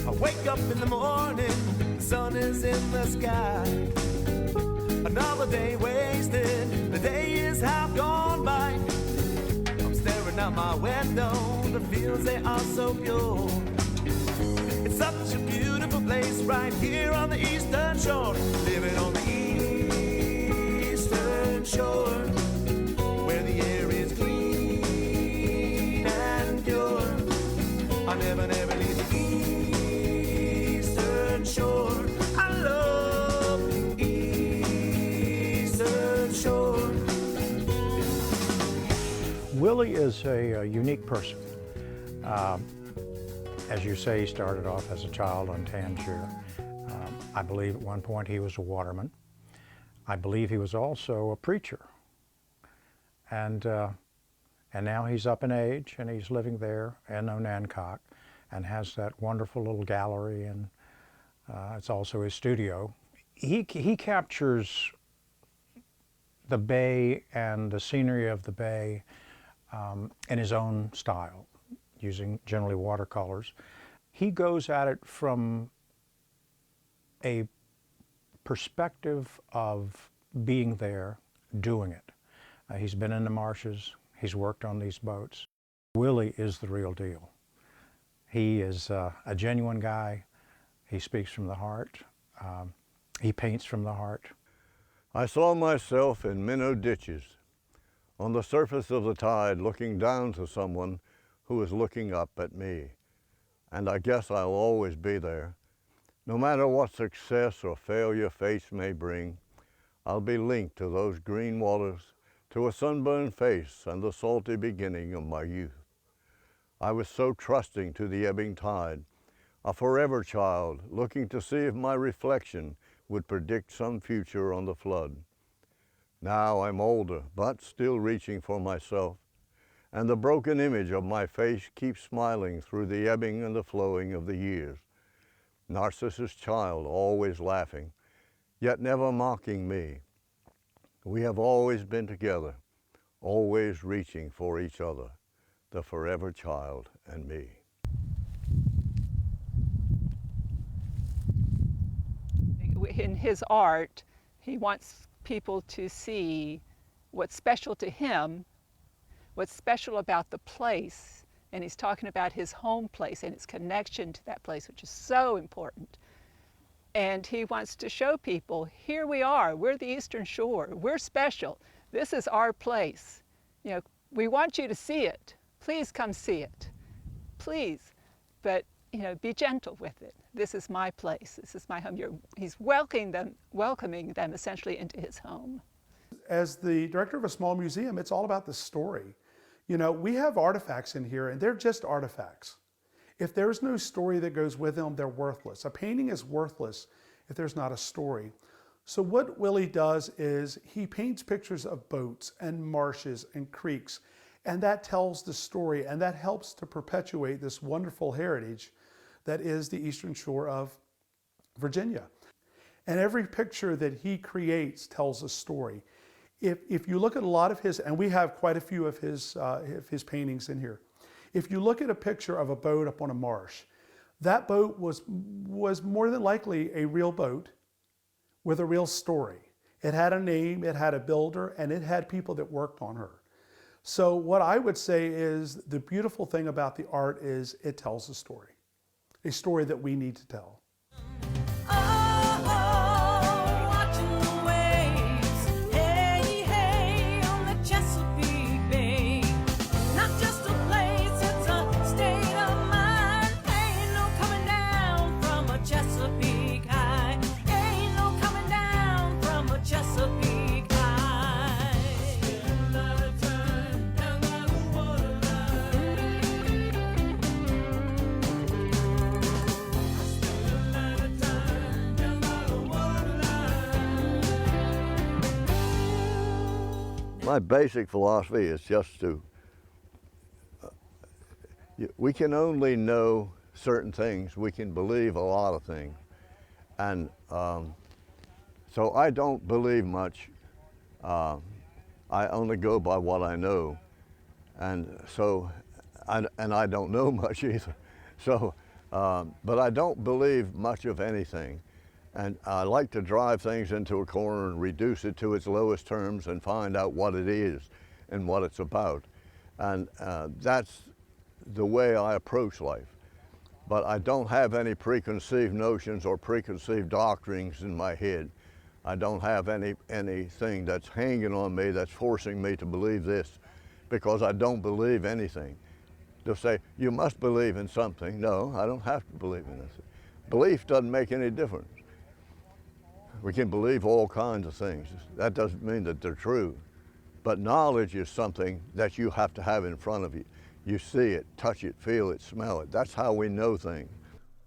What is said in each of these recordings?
I wake up in the morning, the sun is in the sky. Another day wasted, the day is half gone by. I'm staring out my window, the fields they are so pure. It's such a beautiful place right here on the eastern shore. Living on the eastern shore, where the air is clean and pure. I never leave the eastern shore. I love the eastern shore. Willie is a unique person. As you say, he started off as a child on Tangier. I believe at one point he was a waterman. I believe he was also a preacher. And now he's up in age and he's living there in Onancock and has that wonderful little gallery, and it's also his studio. He captures the bay and the scenery of the bay in his own style, using generally watercolors. He goes at it from a perspective of being there, doing it. He's been in the marshes, he's worked on these boats. Willie is the real deal. He is a genuine guy. He speaks from the heart. He paints from the heart. I saw myself in minnow ditches, on the surface of the tide, looking down to someone who is looking up at me. And I guess I'll always be there. No matter what success or failure fate may bring, I'll be linked to those green waters, to a sunburned face and the salty beginning of my youth. I was so trusting to the ebbing tide, a forever child, looking to see if my reflection would predict some future on the flood. Now I'm older, but still reaching for myself, and the broken image of my face keeps smiling through the ebbing and the flowing of the years. Narcissus child, always laughing, yet never mocking me. We have always been together, always reaching for each other, the forever child and me. In his art, he wants people to see what's special to him, what's special about the place, and he's talking about his home place and its connection to that place, which is so important. And he wants to show people, here we are, we're the Eastern Shore, we're special, this is our place. You know, we want you to see it. Please come see it, please. But you know, be gentle with it. This is my place, this is my home. He's welcoming them essentially into his home. As the director of a small museum, it's all about the story. You know, we have artifacts in here and they're just artifacts. If there's no story that goes with them, they're worthless. A painting is worthless if there's not a story. So what Willie does is he paints pictures of boats and marshes and creeks, and that tells the story, and that helps to perpetuate this wonderful heritage that is the Eastern Shore of Virginia. And every picture that he creates tells a story. If you look at a lot of his, and we have quite a few of his paintings in here, if you look at a picture of a boat up on a marsh, that boat was more than likely a real boat with a real story. It had a name, it had a builder, and it had people that worked on her. So what I would say is the beautiful thing about the art is it tells a story that we need to tell. Watching the waves, hey, hey, on the Chesapeake Bay. Not just a place, it's a state of mind. Ain't no coming down from a Chesapeake high. Ain't no coming down from a Chesapeake high. Spend a lot of time down by the waterline. My basic philosophy is just to, we can only know certain things, we can believe a lot of things. And so I don't believe much, I only go by what I know. And so, and I don't know much either. So But I don't believe much of anything. And I like to drive things into a corner and reduce it to its lowest terms and find out what it is and what it's about. And that's the way I approach life. But I don't have any preconceived notions or preconceived doctrines in my head. I don't have anything that's hanging on me that's forcing me to believe this, because I don't believe anything. They'll say, you must believe in something. No, I don't have to believe in anything. Belief doesn't make any difference. We can believe all kinds of things. That doesn't mean that they're true. But knowledge is something that you have to have in front of you. You see it, touch it, feel it, smell it. That's how we know things.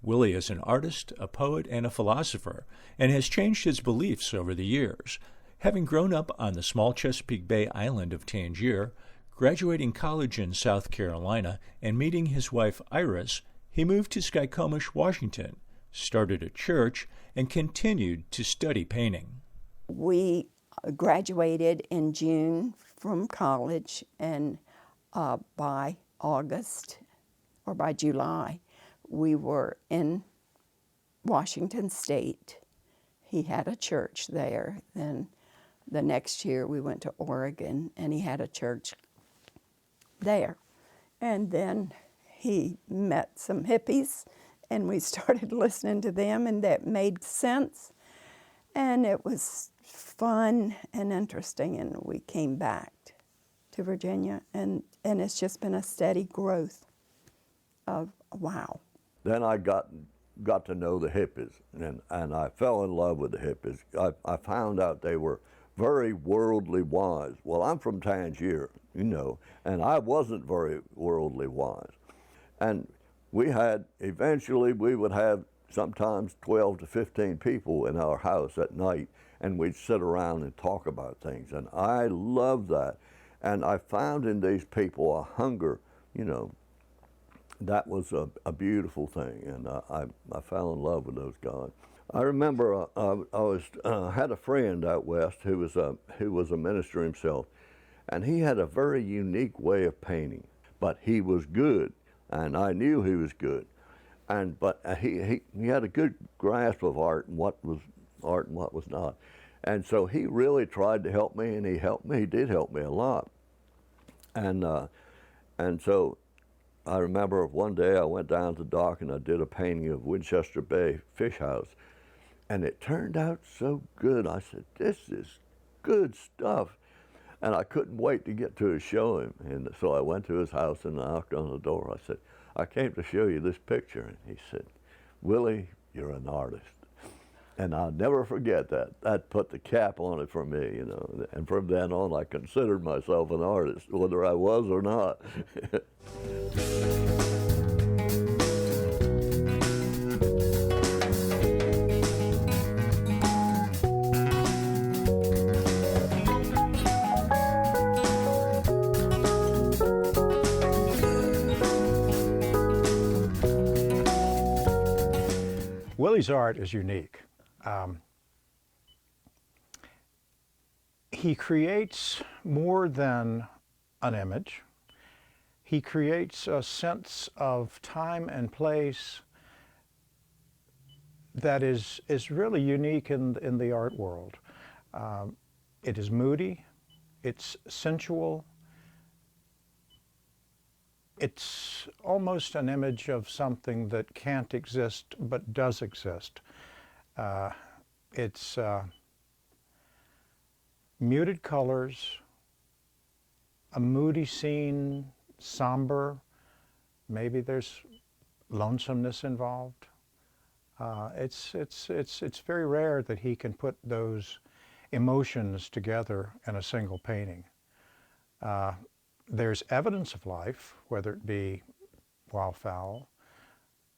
Willie is an artist, a poet, and a philosopher, and has changed his beliefs over the years. Having grown up on the small Chesapeake Bay island of Tangier, graduating college in South Carolina, and meeting his wife Iris, he moved to Skykomish, Washington, started a church, and continued to study painting. We graduated in June from college, and by August or by July, we were in Washington State. He had a church there. Then the next year we went to Oregon, and he had a church there. And then he met some hippies, and we started listening to them, and that made sense. And it was fun and interesting, and we came back to Virginia, and it's just been a steady growth of wow. Then I got to know the hippies, and I fell in love with the hippies. I found out they were very worldly wise. Well, I'm from Tangier, you know, and I wasn't very worldly wise. And eventually we would have sometimes 12 to 15 people in our house at night, and we'd sit around and talk about things, and I loved that. And I found in these people a hunger, you know, that was a beautiful thing, and I fell in love with those guys. I remember I had a friend out west who was a minister himself, and he had a very unique way of painting, but he was good, and I knew he was good, but he had a good grasp of art and what was art and what was not, and so he really tried to help me, and he helped me. He did help me a lot, and so. I remember one day I went down to the dock and I did a painting of Winchester Bay fish house, and it turned out so good. I said, this is good stuff. And I couldn't wait to get to show him. And so I went to his house and knocked on the door. I said, I came to show you this picture. And he said, Willie, you're an artist. And I'll never forget that. That put the cap on it for me, you know. And from then on, I considered myself an artist, whether I was or not. Willie's art is unique. He creates more than an image. He creates a sense of time and place that is really unique in the art world. It is moody, it's sensual, it's almost an image of something that can't exist but does exist. It's muted colors, a moody scene, somber, maybe there's lonesomeness involved. It's very rare that he can put those emotions together in a single painting. There's evidence of life, whether it be wildfowl,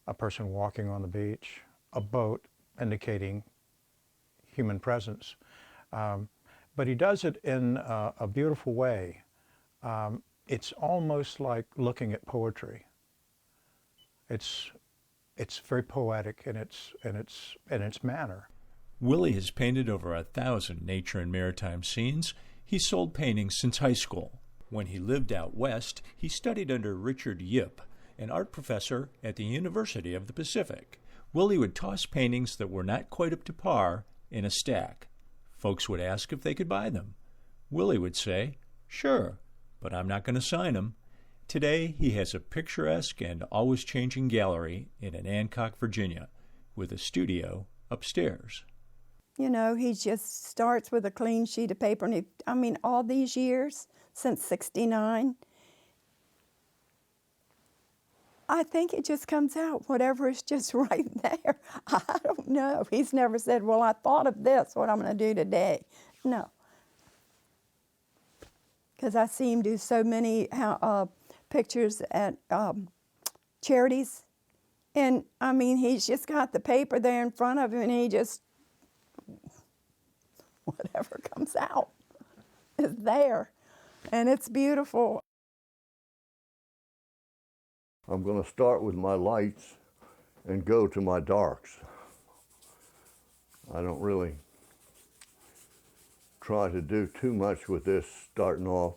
a person walking on the beach, a boat indicating human presence. But he does it in a beautiful way. It's almost like looking at poetry. It's very poetic in its manner. Willie has painted over 1,000 nature and maritime scenes. He's sold paintings since high school. When he lived out west, he studied under Richard Yip an art professor at the University of the Pacific. Willie would toss paintings that were not quite up to par in a stack. Folks would ask if they could buy them. Willie would say, "Sure, but I'm not going to sign them." Today, he has a picturesque and always changing gallery in Onancock, Virginia, with a studio upstairs. You know, he just starts with a clean sheet of paper, and all these years, since '69, I think it just comes out, whatever is just right there. I don't know. He's never said, well, I thought of this, what I'm going to do today. No. Because I see him do so many pictures at charities. And, he's just got the paper there in front of him, and he just, whatever comes out is there. And it's beautiful. I'm going to start with my lights and go to my darks. I don't really try to do too much with this starting off.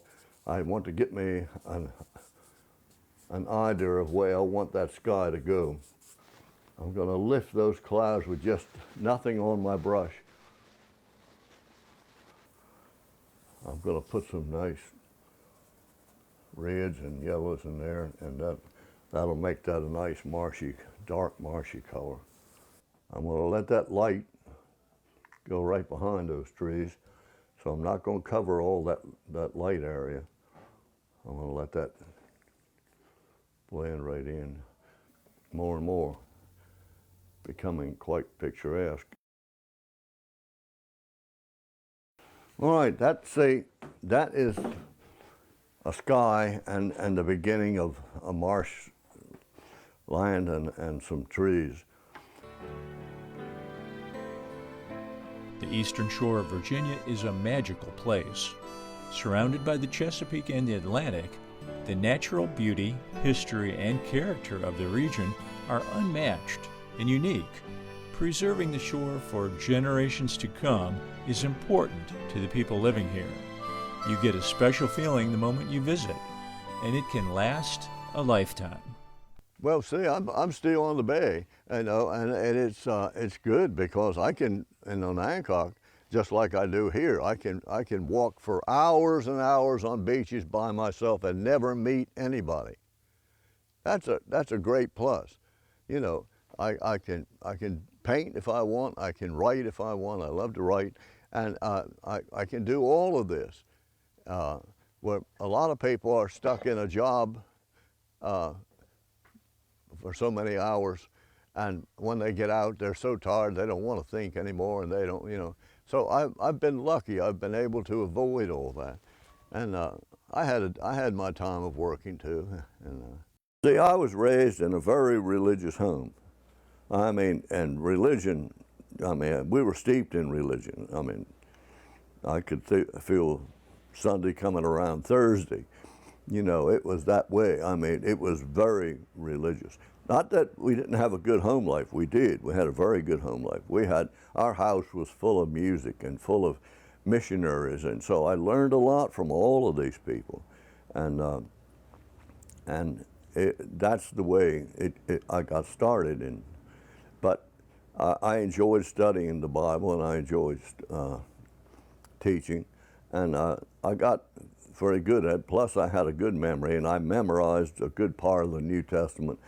I want to get me an idea of where I want that sky to go. I'm going to lift those clouds with just nothing on my brush. I'm going to put some nice reds and yellows in there, and that'll make that a nice marshy, dark marshy color. I'm going to let that light go right behind those trees, so I'm not going to cover all that light area. I'm going to let that blend right in, more and more, becoming quite picturesque. All right, that is a sky and the beginning of a marsh land and some trees. The eastern shore of Virginia is a magical place. Surrounded by the Chesapeake and the Atlantic, the natural beauty, history, and character of the region are unmatched and unique. Preserving the shore for generations to come is important to the people living here. You get a special feeling the moment you visit, and it can last a lifetime. Well, see, I'm still on the bay, and it's good because I can, in Onancock, just like I do here, I can walk for hours and hours on beaches by myself and never meet anybody. That's a great plus. You know, I can paint if I want, I can write if I want. I love to write, and I can do all of this. Where a lot of people are stuck in a job for so many hours, and when they get out, they're so tired they don't want to think anymore, and they don't, you know. So I've been lucky. I've been able to avoid all that, and I had my time of working too. And see, I was raised in a very religious home. And religion. We were steeped in religion. I could feel Sunday coming around Thursday. You know, it was that way. It was very religious. Not that we didn't have a good home life. We did. We had a very good home life. Our house was full of music and full of missionaries, and so I learned a lot from all of these people. And that's the way I got started. But I enjoyed studying the Bible, and I enjoyed teaching, and I got very good at it. Plus, I had a good memory, and I memorized a good part of the New Testament,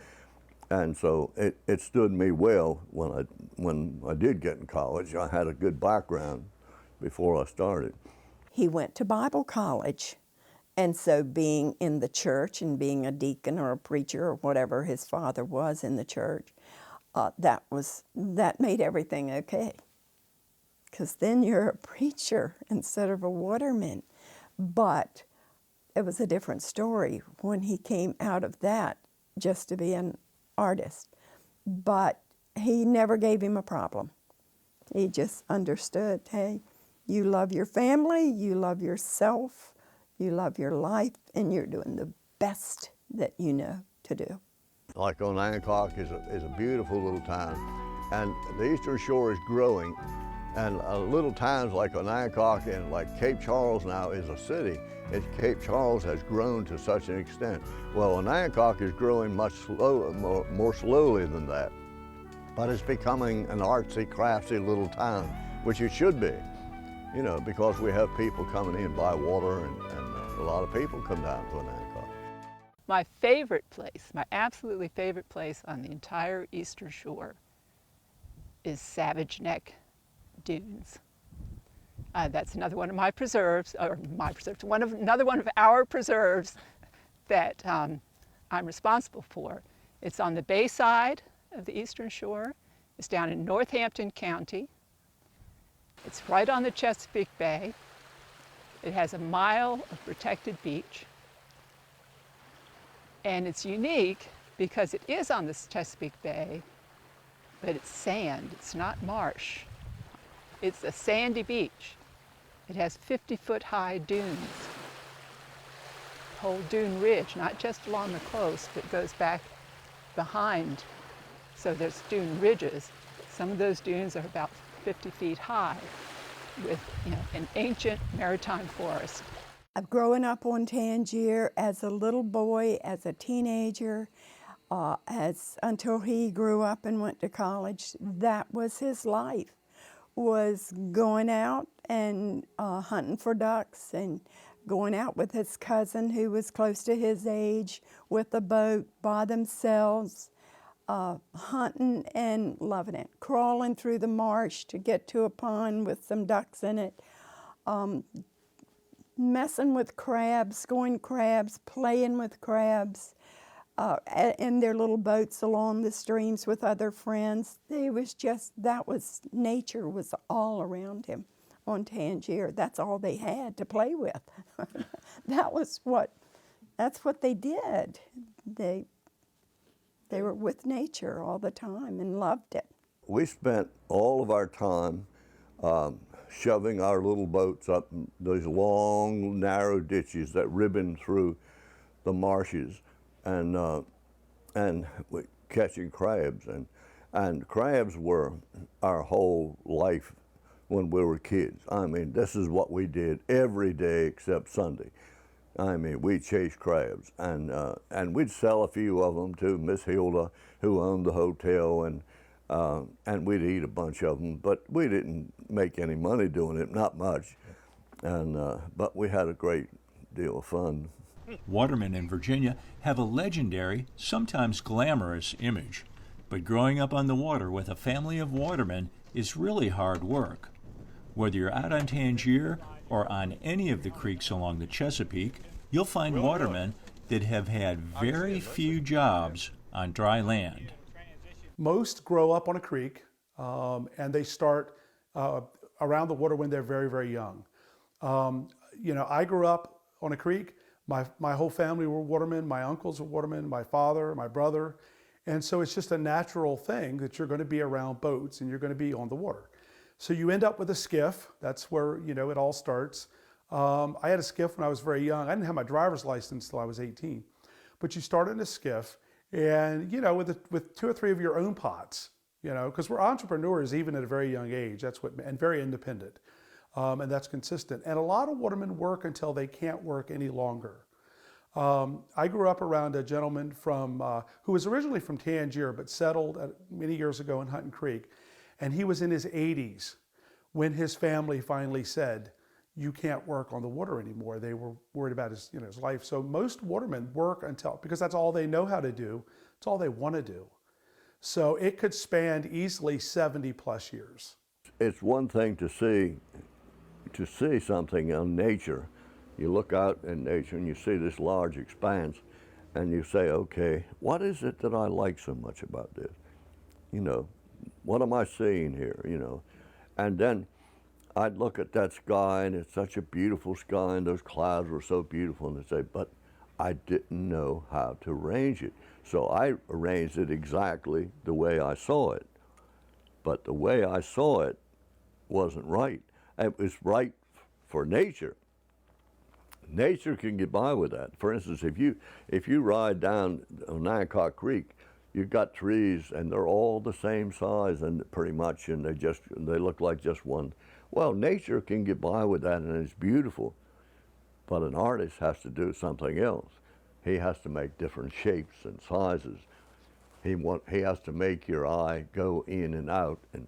and so it stood me well when I did get in college. I had a good background before I started. He went to Bible college, and so being in the church and being a deacon or a preacher or whatever his father was in the church, that made everything okay. Because then you're a preacher instead of a waterman. But it was a different story when he came out of that just to be an artist. But he never gave him a problem. He just understood, hey, you love your family, you love yourself, you love your life, and you're doing the best that you know to do. Like Onancock is a beautiful little town, and the Eastern Shore is growing, And little towns like Onancock and like Cape Charles now is a city. Cape Charles has grown to such an extent. Well, Onancock is growing much more slowly than that, but it's becoming an artsy, craftsy little town, which it should be, you know, because we have people coming in by water, and a lot of people come down to Onancock. My favorite place, my absolutely favorite place on the entire eastern shore is Savage Neck Dunes. That's another one of my preserves, another one of our preserves that I'm responsible for. It's on the bay side of the eastern shore. It's down in Northampton County. It's right on the Chesapeake Bay. It has a mile of protected beach. And it's unique because it is on the Chesapeake Bay, but it's sand, it's not marsh. It's a sandy beach. It has 50-foot high dunes. Whole dune ridge, not just along the coast, but goes back behind. So there's dune ridges. Some of those dunes are about 50 feet high with, you know, an ancient maritime forest. I've grown up on Tangier as a little boy, as a teenager, until he grew up and went to college. That was his life, was going out and hunting for ducks and going out with his cousin who was close to his age with a boat by themselves, hunting and loving it, crawling through the marsh to get to a pond with some ducks in it, messing with crabs, going crabs, playing with crabs, in their little boats along the streams with other friends. Nature was all around him on Tangier. That's all they had to play with. That's what they did. They were with nature all the time and loved it. We spent all of our time shoving our little boats up those long, narrow ditches that ribbon through the marshes, and catching crabs. And crabs were our whole life when we were kids. I mean, this is what we did every day except Sunday. I mean, we chased crabs, and we'd sell a few of them to Miss Hilda, who owned the hotel, and we'd eat a bunch of them, but we didn't make any money doing it, not much. But we had a great deal of fun. Watermen in Virginia have a legendary, sometimes glamorous image, but growing up on the water with a family of watermen is really hard work. Whether you're out on Tangier or on any of the creeks along the Chesapeake, you'll find watermen that have had very few jobs on dry land. Most grow up on a creek, and they start around the water when they're very, very young. You know, I grew up on a creek. My whole family were watermen. My uncles were watermen, my father, my brother. And so it's just a natural thing that you're going to be around boats and you're going to be on the water. So you end up with a skiff. That's where, you know, it all starts. I had a skiff when I was very young. I didn't have my driver's license till I was 18. But you start in a skiff, and, you know, with 2 or 3 of your own pots, you know, because we're entrepreneurs even at a very young age. And very independent. And that's consistent. And a lot of watermen work until they can't work any longer. I grew up around a gentleman who was originally from Tangier, but settled many years ago in Hutton Creek. And he was in his 80s when his family finally said, you can't work on the water anymore. They were worried about his life. So most watermen work because that's all they know how to do. It's all they want to do. So it could span easily 70 plus years. It's one thing to see something in nature. You look out in nature and you see this large expanse and you say, okay, what is it that I like so much about this? You know, what am I seeing here, you know? And then I'd look at that sky, and it's such a beautiful sky, and those clouds were so beautiful, and I'd say, but I didn't know how to arrange it. So I arranged it exactly the way I saw it. But the way I saw it wasn't right. It was right for nature. Nature can get by with that. For instance, if you ride down Onancock Creek, you've got trees and they're all the same size and pretty much, and they look like just one. Well, nature can get by with that and it's beautiful, but an artist has to do something else. He has to make different shapes and sizes. He has to make your eye go in and out, and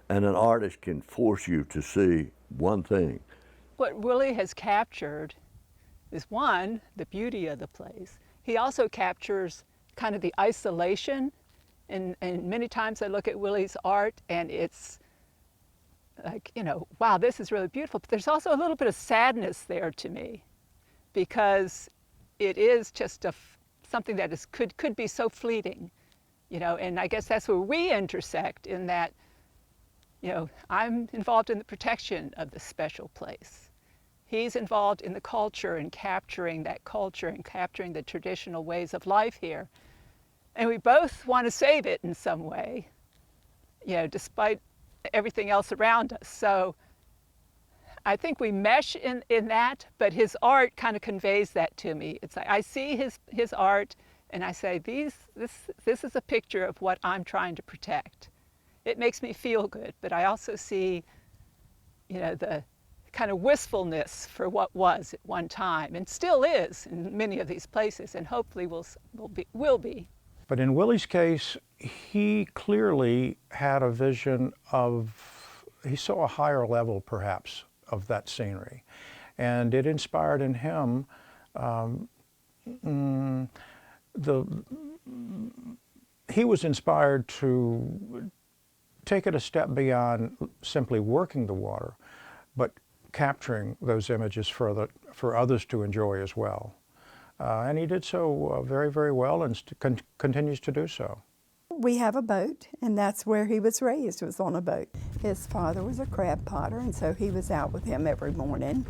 an artist can force you to see one thing. What Willie has captured is, one, the beauty of the place. He also captures kind of the isolation, and many times I look at Willie's art and it's like, you know, wow, this is really beautiful, but there's also a little bit of sadness there to me, because it is just something that could be so fleeting, you know, and I guess that's where we intersect, in that, you know, I'm involved in the protection of the special place. He's involved in the culture and capturing that culture and capturing the traditional ways of life here. And we both want to save it in some way, you know, despite everything else around us. So I think we mesh in that, but his art kind of conveys that to me. It's like I see his art and I say, this is a picture of what I'm trying to protect. It makes me feel good, but I also see, you know, the kind of wistfulness for what was at one time, and still is in many of these places, and hopefully will be. But in Willie's case, he clearly had a vision of, he saw a higher level perhaps of that scenery. And it inspired in him he was inspired to take it a step beyond simply working the water, but capturing those images for others to enjoy as well. And he did so very, very well, and continues to do so. We have a boat, and that's where he was raised, was on a boat. His father was a crab potter, and so he was out with him every morning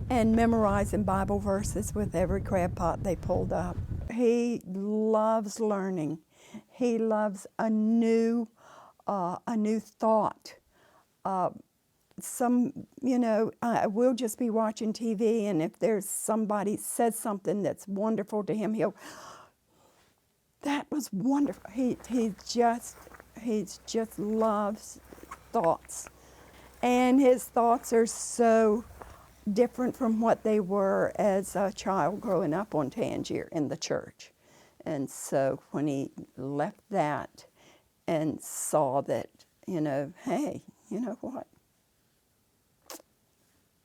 and memorizing Bible verses with every crab pot they pulled up. He loves learning. He loves a new thought. We'll just be watching TV, and if there's somebody says something that's wonderful to him, that was wonderful. He just loves thoughts, and his thoughts are so different from what they were as a child growing up on Tangier in the church. And so when he left that and saw that, hey, you know what?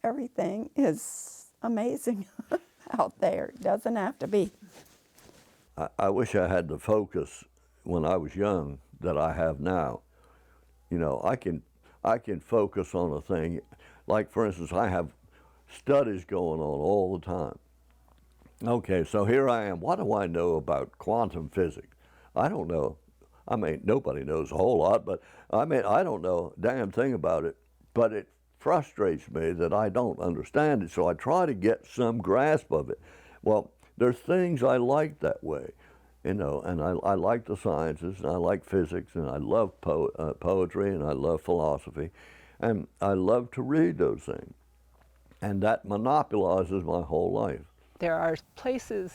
Everything is amazing out there. It doesn't have to be. I wish I had the focus when I was young that I have now. I can focus on a thing. Like, for instance, I have studies going on all the time. Okay, so here I am. What do I know about quantum physics? I don't know. I mean, nobody knows a whole lot, but I don't know a damn thing about it. But it frustrates me that I don't understand it, so I try to get some grasp of it. Well, there's things I like that way, and I like the sciences, and I like physics, and I love poetry, and I love philosophy, and I love to read those things. And that monopolizes my whole life. There are places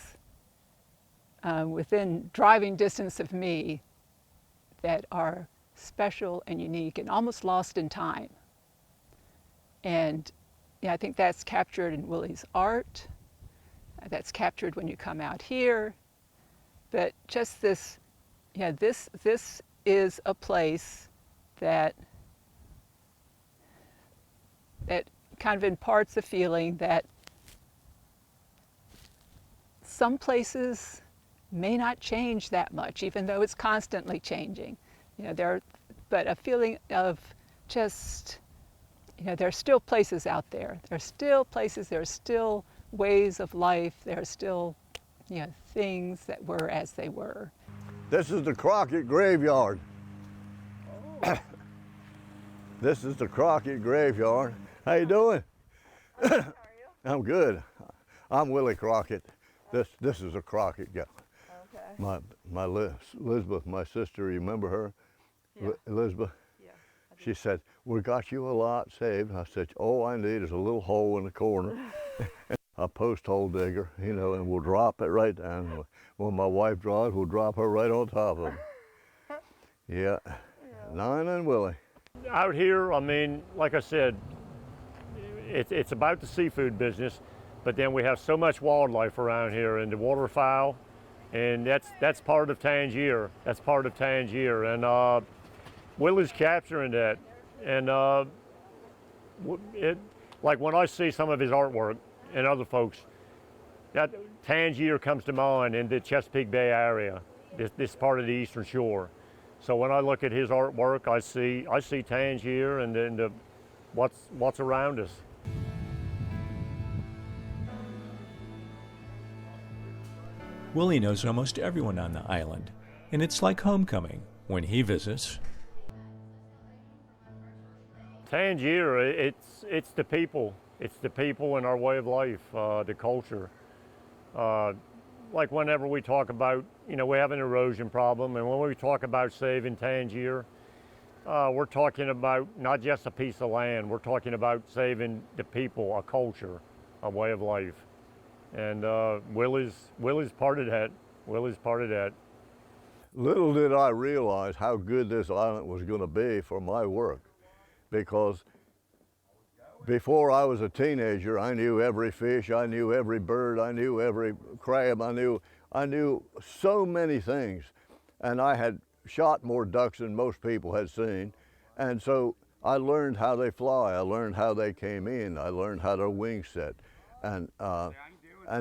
within driving distance of me that are special and unique and almost lost in time. And I think that's captured in Willie's art. That's captured when you come out here. But just this is a place that kind of imparts a feeling that some places may not change that much, even though it's constantly changing. But a feeling of just, there are still places out there. There are still places, there are still ways of life, there are still, things that were as they were. This is the Crockett graveyard. Oh. This is the Crockett graveyard. How you doing? How are you? I'm good. I'm Willie Crockett. This is a Crockett gal. Okay. My Elizabeth, my sister, you remember her? Yeah. Elizabeth? Yeah. She said, "We got you a lot saved." I said, "All I need is a little hole in the corner." a post hole digger, you know, and we'll drop it right down. When my wife draws, we'll drop her right on top of it. Yeah, Nina and Willie. Out here, I mean, like I said, it's about the seafood business, but then we have so much wildlife around here, and the waterfowl, and that's part of Tangier. That's part of Tangier, and Willie's capturing that. And like when I see some of his artwork and other folks, that Tangier comes to mind in the Chesapeake Bay area, this part of the Eastern Shore. So when I look at his artwork, I see Tangier and then what's around us. Willie knows almost everyone on the island, and it's like homecoming when he visits. Tangier, it's the people. It's the people and our way of life, the culture. Like whenever we talk about, you know, we have an erosion problem, and when we talk about saving Tangier, we're talking about not just a piece of land, we're talking about saving the people, a culture, a way of life. And Willie's part of that. Willie's part of that. Little did I realize how good this island was going to be for my work, because before I was a teenager, I knew every fish, I knew every bird, I knew every crab, I knew so many things, and I had shot more ducks than most people had seen, and so I learned how they fly, I learned how they came in, I learned how their wings set, and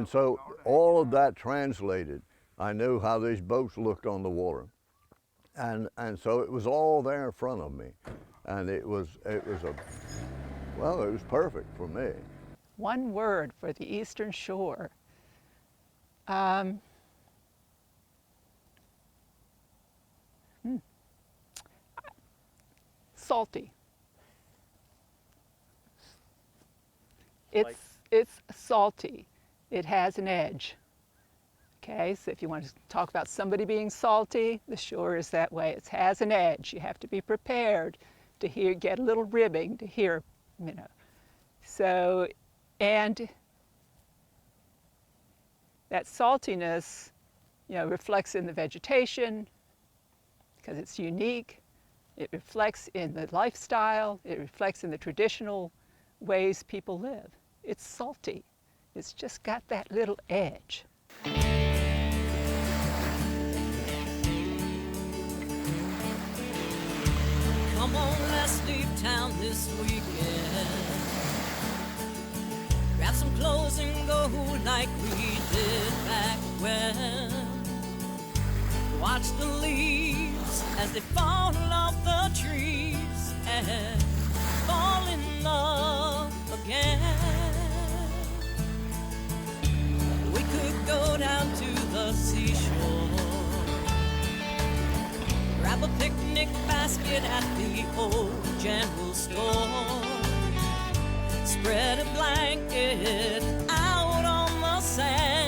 so all of that translated. I knew how these boats looked on the water, and so it was all there in front of me, and it was perfect for me. One word for the Eastern Shore. Salty. It's salty. It has an edge. Okay, so if you want to talk about somebody being salty, the shore is that way. It has an edge. You have to be prepared to get a little ribbing to hear, you know. So, and that saltiness, you know, reflects in the vegetation because it's unique. It reflects in the lifestyle. It reflects in the traditional ways people live. It's salty. It's just got that little edge. Come on, let's leave town this weekend. Grab some clothes and go like we did back when. Watch the leaves as they fall off the trees and fall in love again. We could go down to the seashore, grab a picnic basket at the old general store, spread a blanket out on the sand.